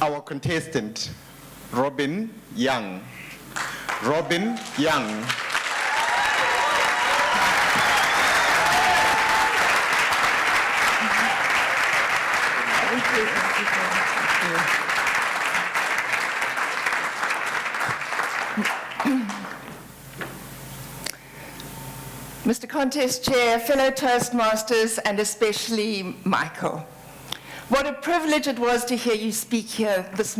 our contestant, Robyn Young. Robyn Young. Mr. Contest Chair, fellow Toastmasters, and especially Michael. What a privilege it was to hear you speak here this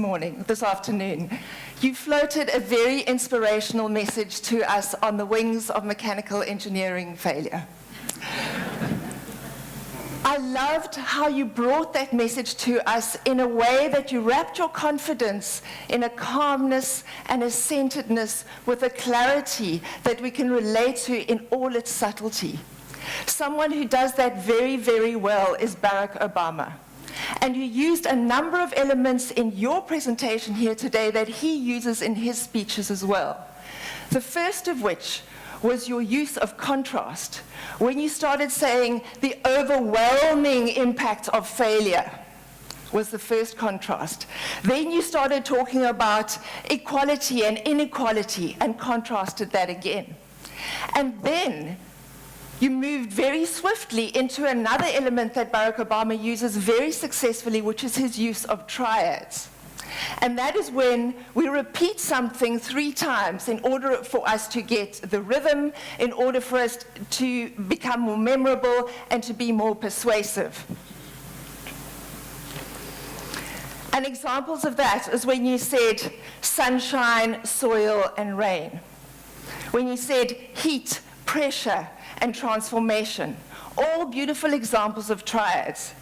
afternoon. You floated a very inspirational message to us on the wings of mechanical engineering failure. I loved how you brought that message to us in a way that you wrapped your confidence in a calmness and a centeredness with a clarity that we can relate to in all its subtlety. Someone who does that very, very well is Barack Obama. And you used a number of elements in your presentation here today that he uses in his speeches as well. The first of which was your use of contrast, when you started saying the overwhelming impact of failure was the first contrast. Then you started talking about equality and inequality and contrasted that again. And then you moved very swiftly into another element that Barack Obama uses very successfully, which is his use of triads. And that is when we repeat something 3 times in order for us to get the rhythm, in order for us to become more memorable and to be more persuasive. And examples of that is when you said sunshine, soil, and rain. When you said heat, pressure, and transformation. All beautiful examples of triads.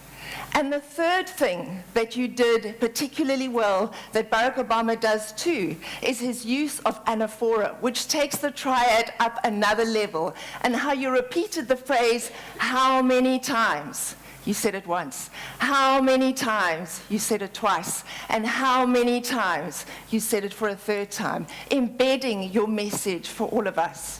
And the third thing that you did particularly well, that Barack Obama does too, is his use of anaphora, which takes the triad up another level, and how you repeated the phrase, how many times? You said it once. How many times? You said it twice. And how many times? You said it for a third time, embedding your message for all of us.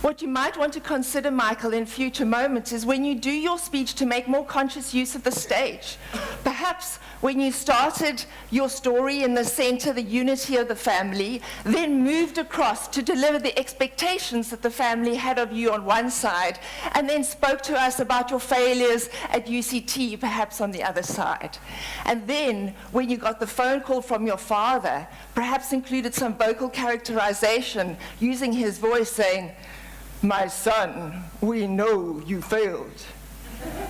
What you might want to consider, Michael, in future moments is when you do your speech to make more conscious use of the stage. Perhaps when you started your story in the center, the unity of the family, then moved across to deliver the expectations that the family had of you on one side, and then spoke to us about your failures at UCT, perhaps on the other side. And then, when you got the phone call from your father, perhaps included some vocal characterization, using his voice saying, "My son, we know you failed."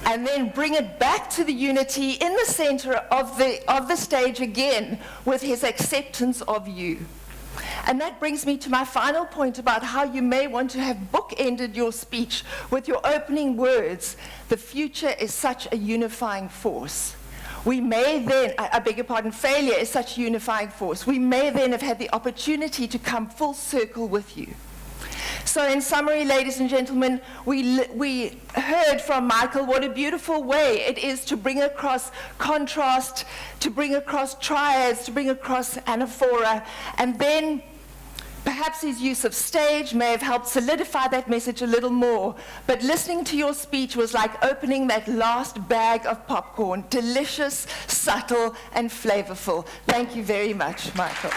And then bring it back to the unity in the center of the stage again with his acceptance of you. And that brings me to my final point about how you may want to have bookended your speech with your opening words, "The future is such a unifying force." We may then, I beg your pardon, failure is such a unifying force. We may then have had the opportunity to come full circle with you. So in summary, ladies and gentlemen, we heard from Michael what a beautiful way it is to bring across contrast, to bring across triads, to bring across anaphora, and then perhaps his use of stage may have helped solidify that message a little more. But listening to your speech was like opening that last bag of popcorn, delicious, subtle, and flavorful. Thank you very much, Michael.